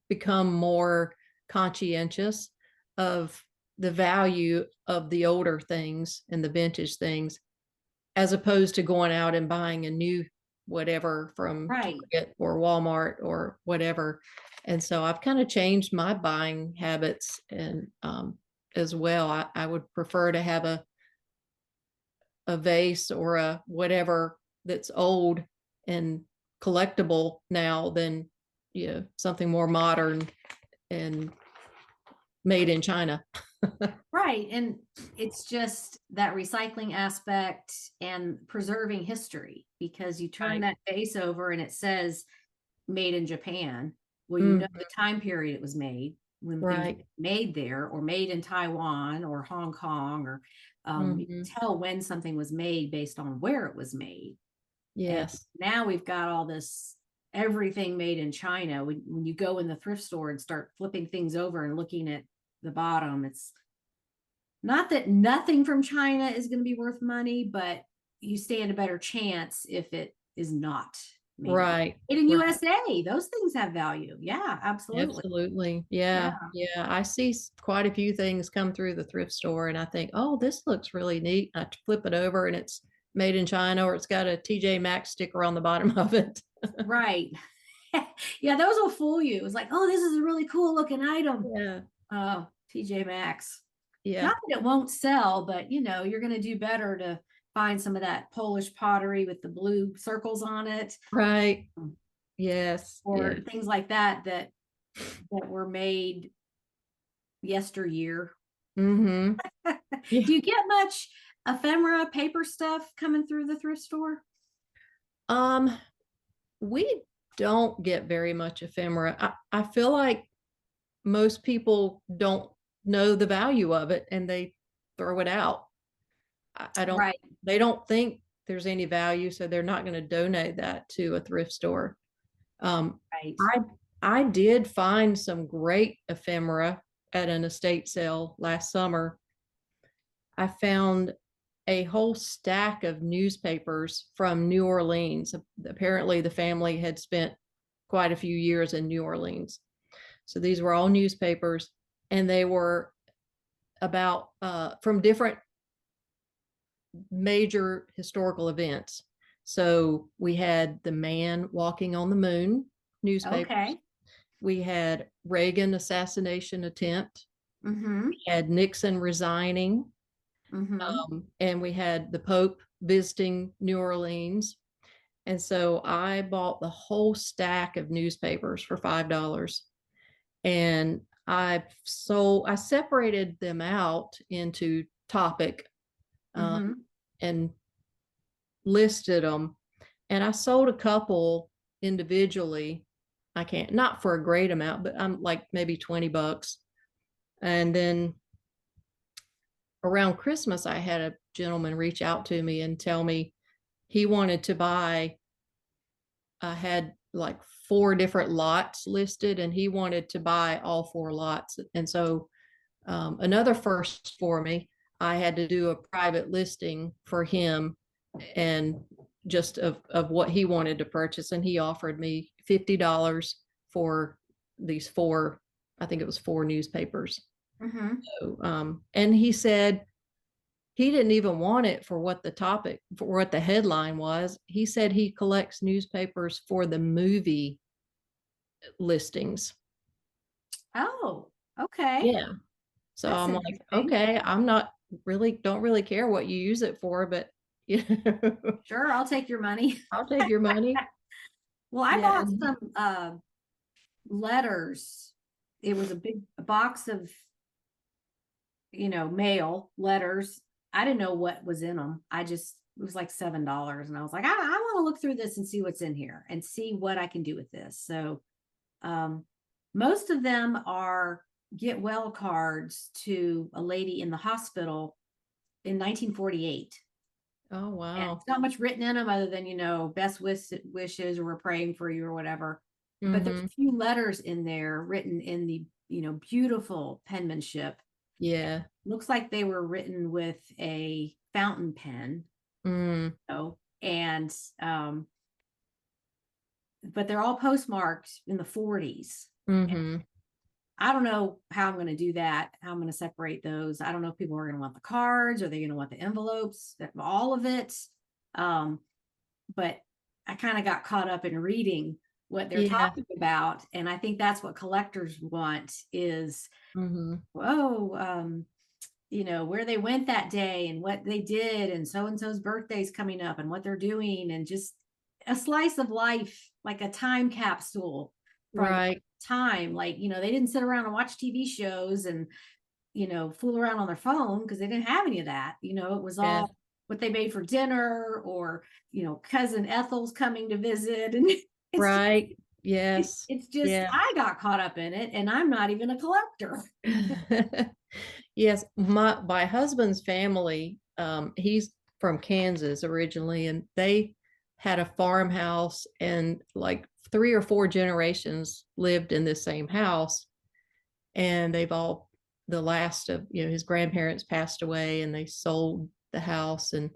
become more conscientious of the value of the older things and the vintage things, as opposed to going out and buying a new whatever from Right. Target or Walmart or whatever. And so I've kind of changed my buying habits, and as well. I would prefer to have a vase or a whatever that's old and collectible now than, something more modern and made in China. Right. And it's just that recycling aspect and preserving history, because you turn Right. that vase over and it says made in Japan. Well, you know Mhm. the time period it was made, when things Right. were made there, or made in Taiwan or Hong Kong, or you can Mhm. tell when something was made based on where it was made. And Yes. now we've got all this, everything made in China. When you go in the thrift store and start flipping things over and looking at the bottom, it's not that nothing from China is going to be worth money, but you stand a better chance if it is not Right. made in Right. USA. Those things have value. Yeah, absolutely. Absolutely. Yeah. Yeah. Yeah. I see quite a few things come through the thrift store and I think, oh, this looks really neat. I flip it over and it's made in China, or it's got a TJ Maxx sticker on the bottom of it. Right. Yeah, those will fool you. It's like, oh, this is a really cool looking item. Yeah. Oh, TJ Maxx. Yeah. Not that it won't sell, but you're going to do better to find some of that Polish pottery with the blue circles on it, Right. Yes. or Yeah. things like that were made yesteryear. Mm-hmm. Yeah. Do you get much ephemera paper stuff coming through the thrift store? Um, we don't get very much ephemera. I feel like most people don't know the value of it and they throw it out. I don't, Right, they don't think there's any value, so they're not going to donate that to a thrift store. Um, right. I I did find some great ephemera at an estate sale last summer. I found a whole stack of newspapers from New Orleans. Apparently, the family had spent quite a few years in New Orleans. So these were all newspapers, and they were about from different major historical events. So we had the man walking on the moon newspapers. Okay. We had Reagan assassination attempt. Mm-hmm. We had Nixon resigning. Mm-hmm. And we had the Pope visiting New Orleans. And so I bought the whole stack of newspapers for $5. And I separated them out into topic, um, Mm-hmm. and listed them. And I sold a couple individually. I can't, not for a great amount, but I'm like maybe $20. And then around Christmas, I had a gentleman reach out to me and tell me he wanted to buy. I had like 4 different lots listed, and he wanted to buy all 4 lots. And so, another first for me, I had to do a private listing for him, and just of what he wanted to purchase. And he offered me $50 for these four, I think it was 4 newspapers. Mm-hmm. So, and he said he didn't even want it for what the topic, for what the headline was. He said he collects newspapers for the movie listings. Oh, okay. Yeah. So That's I'm like, interesting. okay, don't really care what you use it for, but Sure, I'll take your money. I'll take your money. Well, I Yeah. bought some letters. It was a box of, mail letters. I didn't know what was in them. It was like $7. And I was like, I want to look through this and see what's in here and see what I can do with this. So um, most of them are get well cards to a lady in the hospital in 1948. Oh, And wow. it's not much written in them other than, best wishes, or we're praying for you, or whatever. But there's Mm-hmm. a few letters in there written in the, beautiful penmanship. Yeah. Looks like they were written with a fountain pen. And but they're all postmarked in the 40s. I don't know how I'm going to do that, how I'm going to separate those. I don't know if people are going to want the cards, or they're going to want the envelopes, all of it. But I kind of got caught up in reading what they're talking about. And I think that's what collectors want is, you know, where they went that day and what they did, and so-and-so's birthday's coming up and what they're doing, and just a slice of life, like a time capsule from time. Like, you know, they didn't sit around and watch TV shows and, you know, fool around on their phone, because they didn't have any of that. You know, it was all what they made for dinner, or, you know, cousin Ethel's coming to visit. And it's just, I got caught up in it, and I'm not even a collector. Yes, my husband's family, he's from Kansas originally, and they had a farmhouse, and like 3 or 4 generations lived in this same house. And they've all, the last of, you know, his grandparents passed away, and they sold the house. And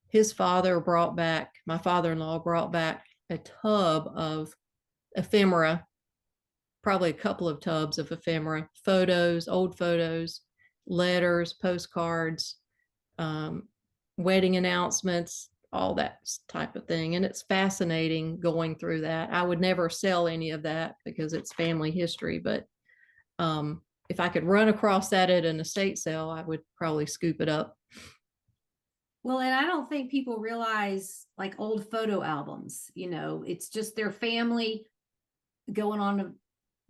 his father brought back, my father-in-law brought back a tub of ephemera, probably a couple of tubs of ephemera, photos, old photos, letters, postcards, wedding announcements, all that type of thing. And it's fascinating going through that. I would never sell any of that because it's family history, but if I could run across that at an estate sale, I would probably scoop it up. Well, and I don't think people realize, like, old photo albums, you know, it's just their family going on a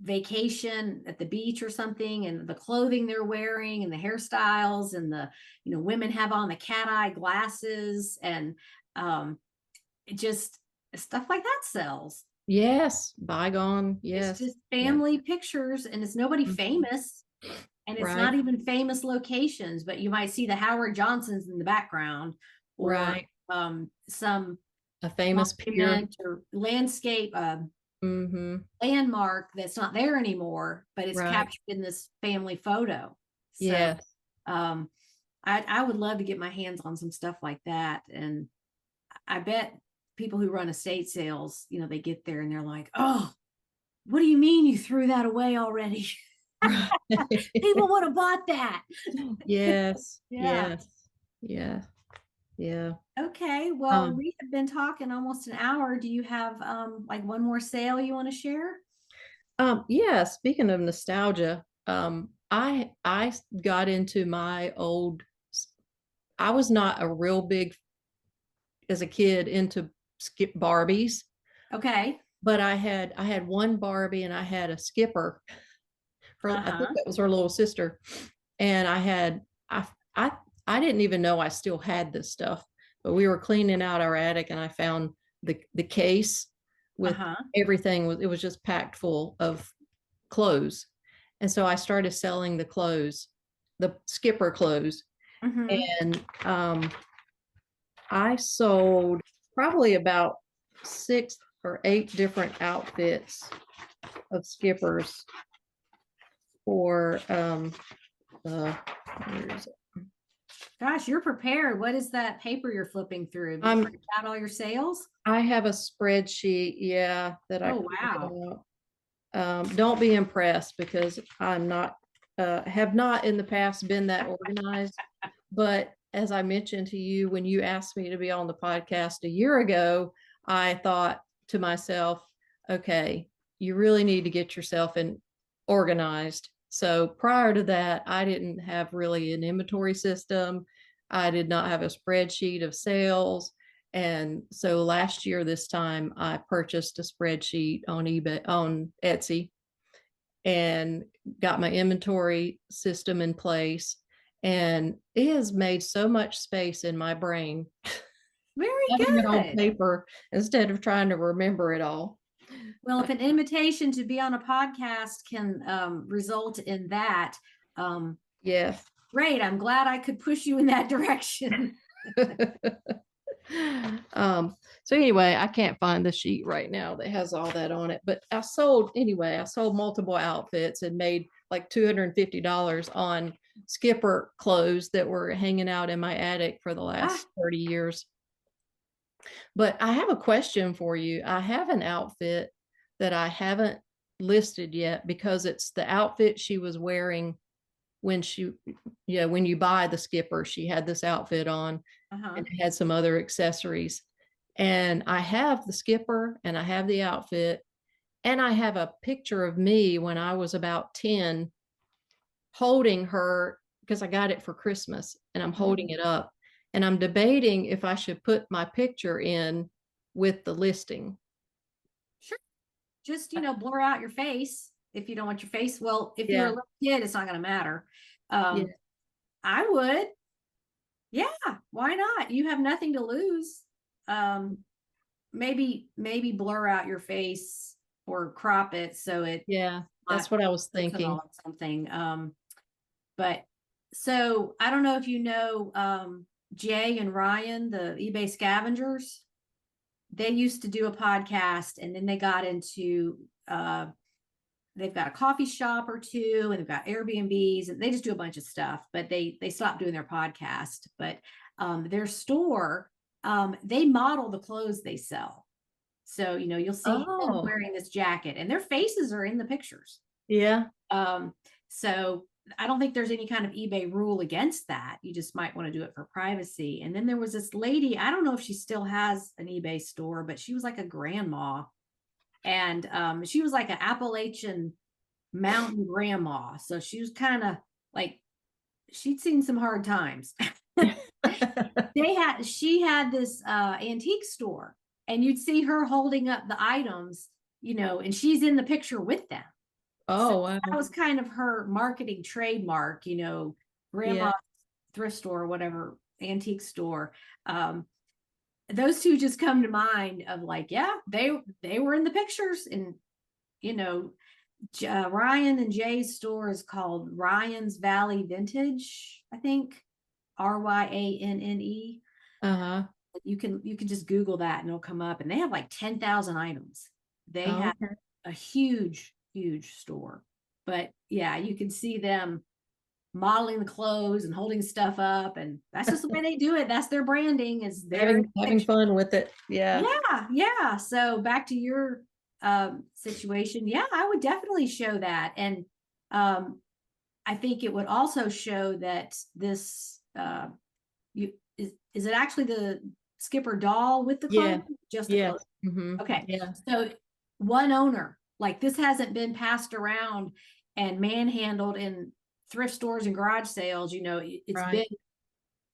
vacation at the beach or something, and the clothing they're wearing and the hairstyles, and the, you know, women have on the cat eye glasses, and it just, stuff like that sells. Yes, bygone. Yes, it's just family pictures, and it's nobody famous, and it's not even famous locations, but you might see the Howard Johnsons in the background, or some a famous pier or landscape landmark that's not there anymore, but it's captured in this family photo. So I would love to get my hands on some stuff like that. And I bet people who run estate sales, you know, they get there and they're like, oh, what do you mean you threw that away already? People would have bought that. Yes. Okay, well, we have been talking almost an hour. Do you have like one more sale you want to share? Yeah, speaking of nostalgia, I got into my old, I was not a real big, as a kid, into skip Barbies. Okay. But I had one Barbie, and I had a skipper. I think that was her little sister. And I didn't even know I still had this stuff, but we were cleaning out our attic, and I found the case with everything. It was just packed full of clothes. And so I started selling the clothes, the skipper clothes. And I sold probably about 6 or 8 different outfits of skippers for where is it? Gosh, you're prepared. What is that paper you're flipping through? Did you print out all your sales? I have a spreadsheet, that I don't be impressed, because I'm not have not in the past been that organized. But as I mentioned to you, when you asked me to be on the podcast a year ago, I thought to myself, okay, you really need to get yourself organized. So prior to that, I didn't have really an inventory system. I did not have a spreadsheet of sales. And so last year, this time, I purchased a spreadsheet on eBay, on Etsy, and got my inventory system in place. And it has made so much space in my brain. Very good. It on paper instead of trying to remember it all. Well, if an invitation to be on a podcast can result in that, yes, great. I'm glad I could push you in that direction. So anyway, I can't find the sheet right now that has all that on it, but I sold multiple outfits and made like $250 on Skipper clothes that were hanging out in my attic for the Ah, last 30 years. But I have a question for you. I have an outfit that I haven't listed yet because it's the outfit she was wearing when she, yeah, when you buy the Skipper, she had this outfit on uh-huh. and it had some other accessories. And I have the Skipper and I have the outfit and I have a picture of me when I was about 10 holding her because I got it for Christmas and I'm Mhm. holding it up and I'm debating if I should put my picture in with the listing. Sure. Just, blur out your face if you don't want your face. Well, if you're a Yeah. little kid, it's not going to matter. Yeah. Um, I would. Yeah, why not? You have nothing to lose. Um, maybe blur out your face or crop it so it's Yeah. not That's what I was personal thinking. or something. But so I don't know if you know Jay and Ryan, the eBay scavengers. They used to do a podcast and then they got into they've got a coffee shop or two and they've got Airbnbs and they just do a bunch of stuff, but they stopped doing their podcast. But their store, they model the clothes they sell. So, you'll see him Oh, wearing this jacket and their faces are in the pictures. yeah. So I don't think there's any kind of eBay rule against that. You just might want to do it for privacy. And then there was this lady, I don't know if she still has an eBay store, but she was like a grandma. And she was like an Appalachian mountain grandma. So she was kind of like she'd seen some hard times. She had this antique store and you'd see her holding up the items, and she's in the picture with them. So Oh, that wow. was kind of her marketing trademark, Yeah. grandma thrift store or whatever antique store. Um, those two just come to mind of like, yeah, they were in the pictures. And you know Ryan and Jay's store is called Ryan's Valley Vintage, I think. Ryanne. Uh-huh. You can just Google that and it'll come up. And they have like 10,000 items. They Oh, have okay. a huge, huge store. But yeah, you can see them modeling the clothes and holding stuff up. And that's just the way they do it. That's their branding, is their Having picture. fun with it. Yeah. Yeah, yeah. So back to your situation. Yeah, I would definitely show that. And um I think it would also show that this you is it actually the Skipper doll with the Yeah. clothes? Just the Yes. clothes. Mm-hmm. Okay. Yeah. So one owner, like this hasn't been passed around and manhandled in thrift stores and garage sales. It's been Right.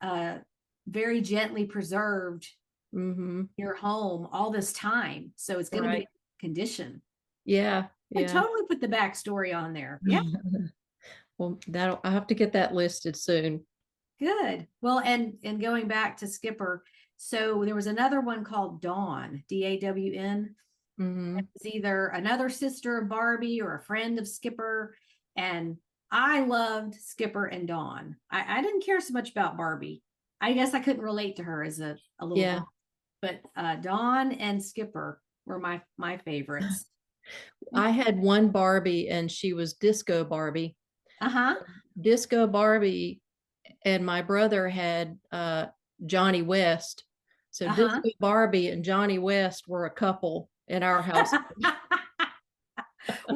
uh very gently preserved Mm-hmm. your home all this time. So it's going to be Right. in condition. Yeah. I Yeah. totally put the backstory on there. Yeah, Well, I have to get that listed soon. good. Well, and going back to Skipper, so there was another one called Dawn, Dawn. Mm-hmm. It's either another sister of Barbie or a friend of Skipper. And I loved Skipper and Dawn. I didn't care so much about Barbie. I guess I couldn't relate to her as a little Yeah. girl. But Dawn and Skipper were my favorites. I had one Barbie and she was Disco Barbie. Uh-huh. Disco Barbie and my brother had Johnny West. So Uh-huh. Disco Barbie and Johnny West were a couple in our house.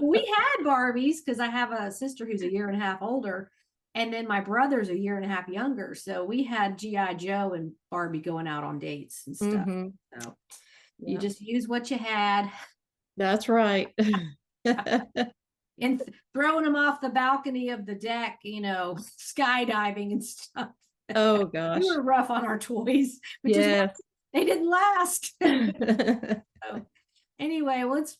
We had Barbies because I have a sister who's a year and a half older, and then my brother's a year and a half younger. So we had G.I. Joe and Barbie going out on dates and stuff. Mm-hmm. So you Yeah, just use what you had that's right. and throwing them off the balcony of the deck, skydiving and stuff. Oh We gosh. were rough on our toys, which is why Yes. they didn't last. So anyway, well, it's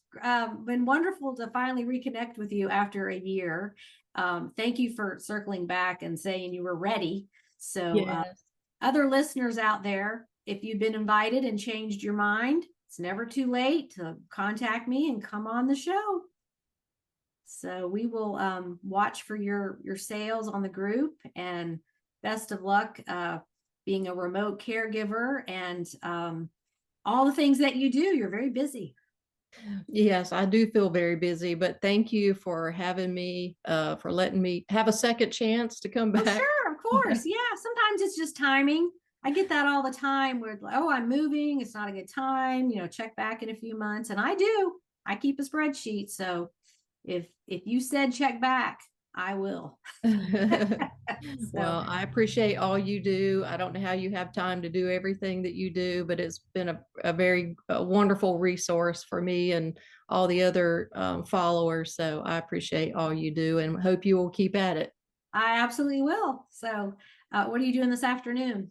been wonderful to finally reconnect with you after a year. Thank you for circling back and saying you were ready. So, Yes. other listeners out there, if you've been invited and changed your mind, it's never too late to contact me and come on the show. So we will watch for your sales on the group, and best of luck being a remote caregiver and all the things that you do. You're very busy. Yes, I do feel very busy, but thank you for having me, for letting me have a second chance to come Oh, back. sure, of course. Yeah, sometimes it's just timing. I get that all the time where, oh, I'm moving, it's not a good time, check back in a few months. And I do. I keep a spreadsheet. So if you said check back, I will. So Well, I appreciate all you do. I don't know how you have time to do everything that you do, but it's been a very wonderful resource for me and all the other followers. So I appreciate all you do and hope you will keep at it. I absolutely will. So what are you doing this afternoon?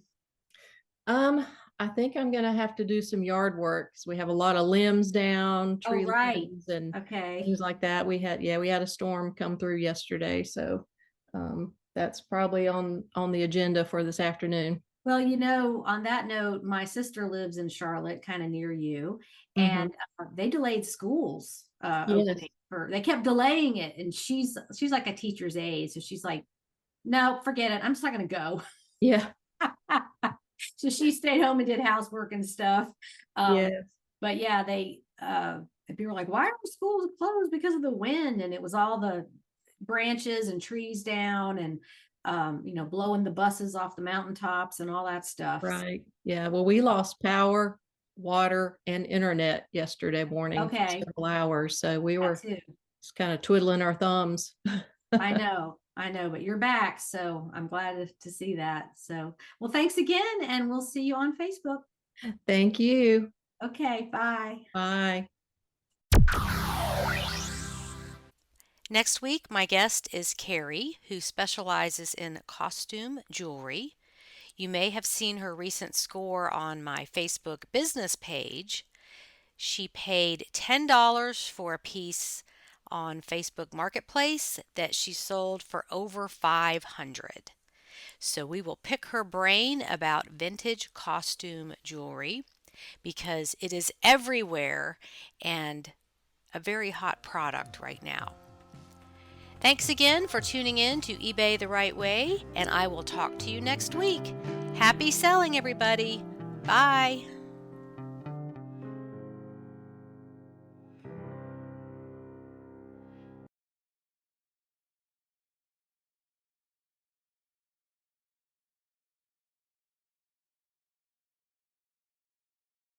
Um, I think I'm gonna have to do some yard work because we have a lot of limbs down, Oh, tree right. limbs and Okay. things like that. We had a storm come through yesterday, so that's probably on the agenda for this afternoon. Well, on that note, my sister lives in Charlotte, kind of near you, Hmm. and they delayed schools Yes. opening they kept delaying it, and she's like a teacher's aide, so she's like, no, forget it. I'm just not going to go. Yeah. So she stayed home and did housework and stuff. Yes. But yeah, they people were like, why are schools closed because of the wind? And it was all the branches and trees down and blowing the buses off the mountaintops and all that stuff. Right. Yeah. Well, we lost power, water, and internet yesterday morning for Okay, several hours. So we that were too. just kind of twiddling our thumbs. I know, but you're back, so I'm glad to see that. So, well, thanks again, and we'll see you on Facebook. Thank you. Okay, bye. Bye. Next week, my guest is Carrie, who specializes in costume jewelry. You may have seen her recent score on my Facebook business page. She paid $10 for a piece on Facebook Marketplace that she sold for over 500. So we will pick her brain about vintage costume jewelry because it is everywhere and a very hot product right now. Thanks again for tuning in to eBay the Right Way, and I will talk to you next week. Happy selling, everybody. Bye.